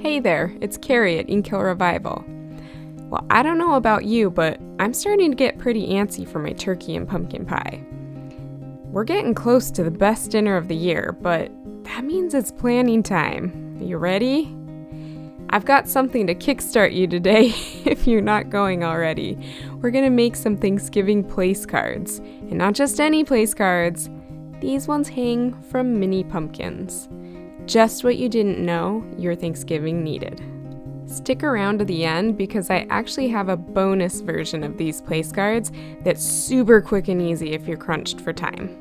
Hey there, it's Carrie at Ink Hill Revival. Well, I don't know about you, but I'm starting to get pretty antsy for my turkey and pumpkin pie. We're getting close to the best dinner of the year, but that means it's planning time. Are you ready? I've got something to kickstart you today if you're not going already. We're gonna make some Thanksgiving place cards, and not just any place cards. These ones hang from mini pumpkins. Just what you didn't know your Thanksgiving needed. Stick around to the end because I actually have a bonus version of these place cards that's super quick and easy if you're crunched for time.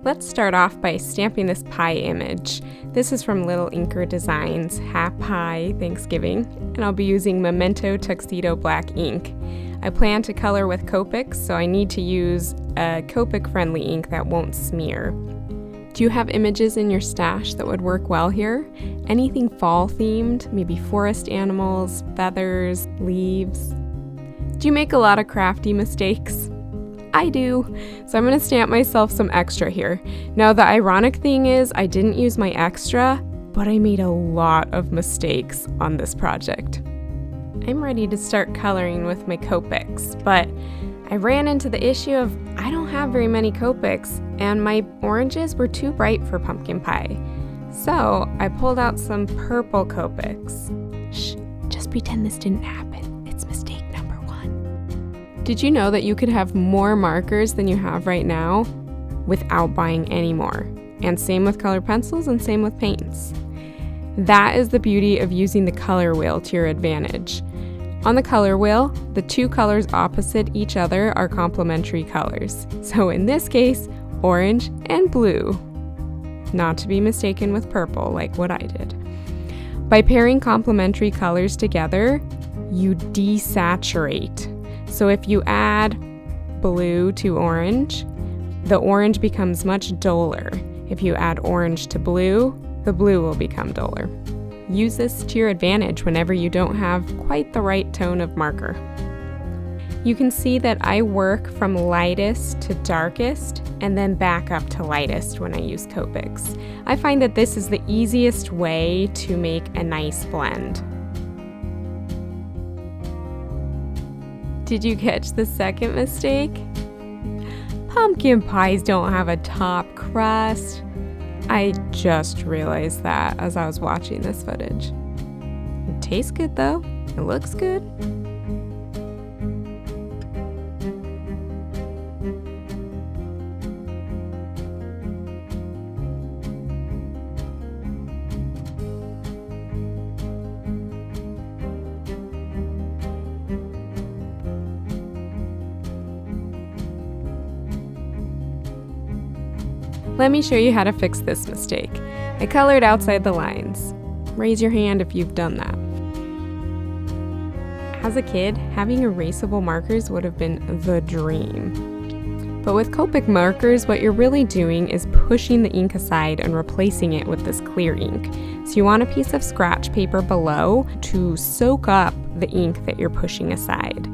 Let's start off by stamping this pie image. This is from Little Inker Designs Happy Thanksgiving, and I'll be using Memento Tuxedo Black ink. I plan to color with Copics, so I need to use a Copic-friendly ink that won't smear. Do you have images in your stash that would work well here? Anything fall themed, maybe forest animals, feathers, leaves? Do you make a lot of crafty mistakes? I do, so I'm going to stamp myself some extra here. Now the ironic thing is I didn't use my extra, but I made a lot of mistakes on this project. I'm ready to start coloring with my Copics, but I ran into the issue of I don't have very many Copics, and my oranges were too bright for pumpkin pie. So I pulled out some purple Copics. Shh, just pretend this didn't happen. It's mistake number 1. Did you know that you could have more markers than you have right now without buying any more? And same with colored pencils and same with paints. That is the beauty of using the color wheel to your advantage. On the color wheel, the two colors opposite each other are complementary colors. So in this case, orange and blue. Not to be mistaken with purple, like what I did. By pairing complementary colors together, you desaturate. So if you add blue to orange, the orange becomes much duller. If you add orange to blue, the blue will become duller. Use this to your advantage whenever you don't have quite the right tone of marker. You can see that I work from lightest to darkest and then back up to lightest when I use Copics. I find that this is the easiest way to make a nice blend. Did you catch the second mistake? Pumpkin pies don't have a top crust. I just realized that as I was watching this footage. It tastes good though. It looks good. Let me show you how to fix this mistake. I colored outside the lines. Raise your hand if you've done that. As a kid, having erasable markers would have been the dream. But with Copic markers, what you're really doing is pushing the ink aside and replacing it with this clear ink. So you want a piece of scratch paper below to soak up the ink that you're pushing aside.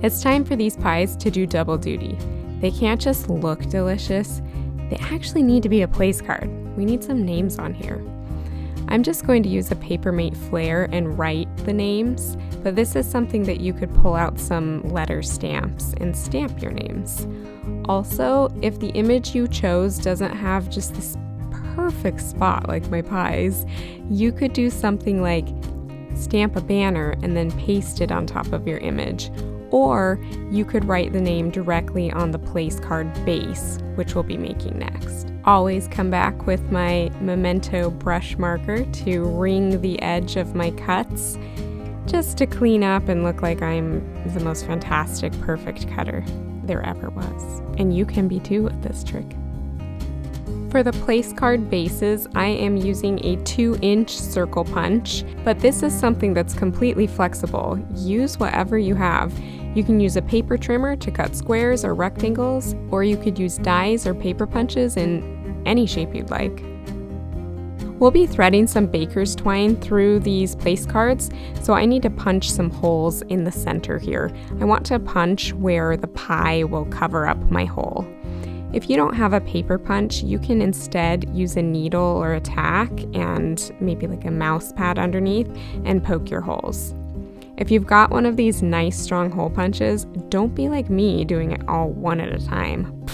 It's time for these pies to do double duty. They can't just look delicious, they actually need to be a place card. We need some names on here. I'm just going to use a Papermate flare and write the names, but this is something that you could pull out some letter stamps and stamp your names. Also, if the image you chose doesn't have just this perfect spot like my pies, you could do something like stamp a banner and then paste it on top of your image. Or you could write the name directly on the place card base, which we'll be making next. Always come back with my Memento brush marker to ring the edge of my cuts, just to clean up and look like I'm the most fantastic, perfect cutter there ever was. And you can be too with this trick. For the place card bases, I am using a 2-inch circle punch, but this is something that's completely flexible. Use whatever you have. You can use a paper trimmer to cut squares or rectangles, or you could use dies or paper punches in any shape you'd like. We'll be threading some baker's twine through these place cards, so I need to punch some holes in the center here. I want to punch where the pie will cover up my hole. If you don't have a paper punch, you can instead use a needle or a tack and maybe like a mouse pad underneath and poke your holes. If you've got one of these nice strong hole punches, don't be like me doing it all one at a time.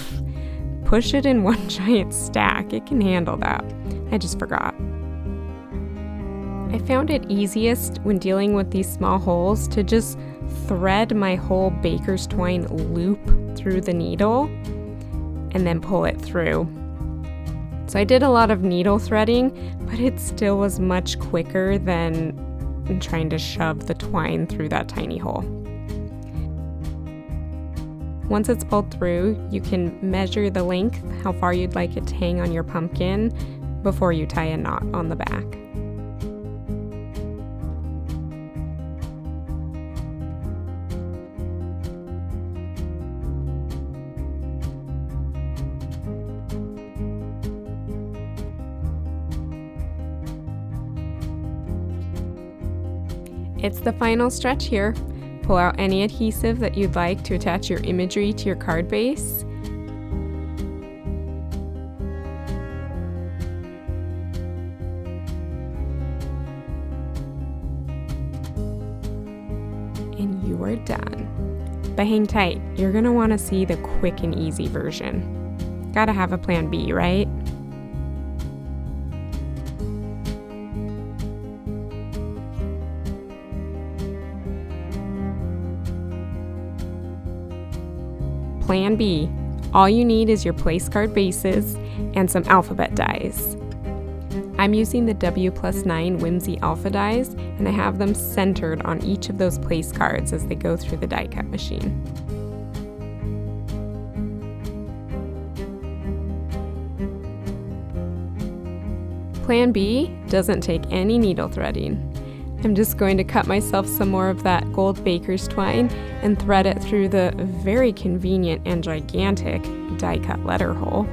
Push it in one giant stack. It can handle that. I just forgot. I found it easiest when dealing with these small holes to just thread my whole baker's twine loop through the needle and then pull it through. So I did a lot of needle threading, but it still was much quicker than trying to shove the twine through that tiny hole. Once it's pulled through, you can measure the length, how far you'd like it to hang on your pumpkin, before you tie a knot on the back. It's the final stretch here. Pull out any adhesive that you'd like to attach your imagery to your card base. And you are done. But hang tight, you're gonna wanna see the quick and easy version. Gotta have a plan B, right? Plan B. All you need is your place card bases and some alphabet dies. I'm using the W+9 Whimsy Alpha dies, and I have them centered on each of those place cards as they go through the die cut machine. Plan B doesn't take any needle threading. I'm just going to cut myself some more of that gold baker's twine and thread it through the very convenient and gigantic die cut letter hole.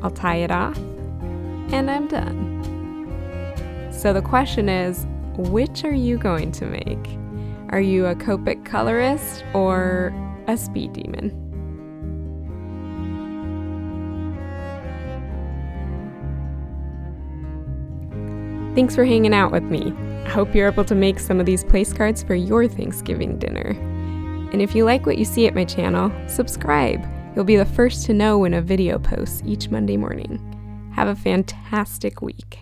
I'll tie it off, and I'm done. So the question is, which are you going to make? Are you a Copic colorist or a speed demon? Thanks for hanging out with me. I hope you're able to make some of these place cards for your Thanksgiving dinner. And if you like what you see at my channel, subscribe. You'll be the first to know when a video posts each Monday morning. Have a fantastic week.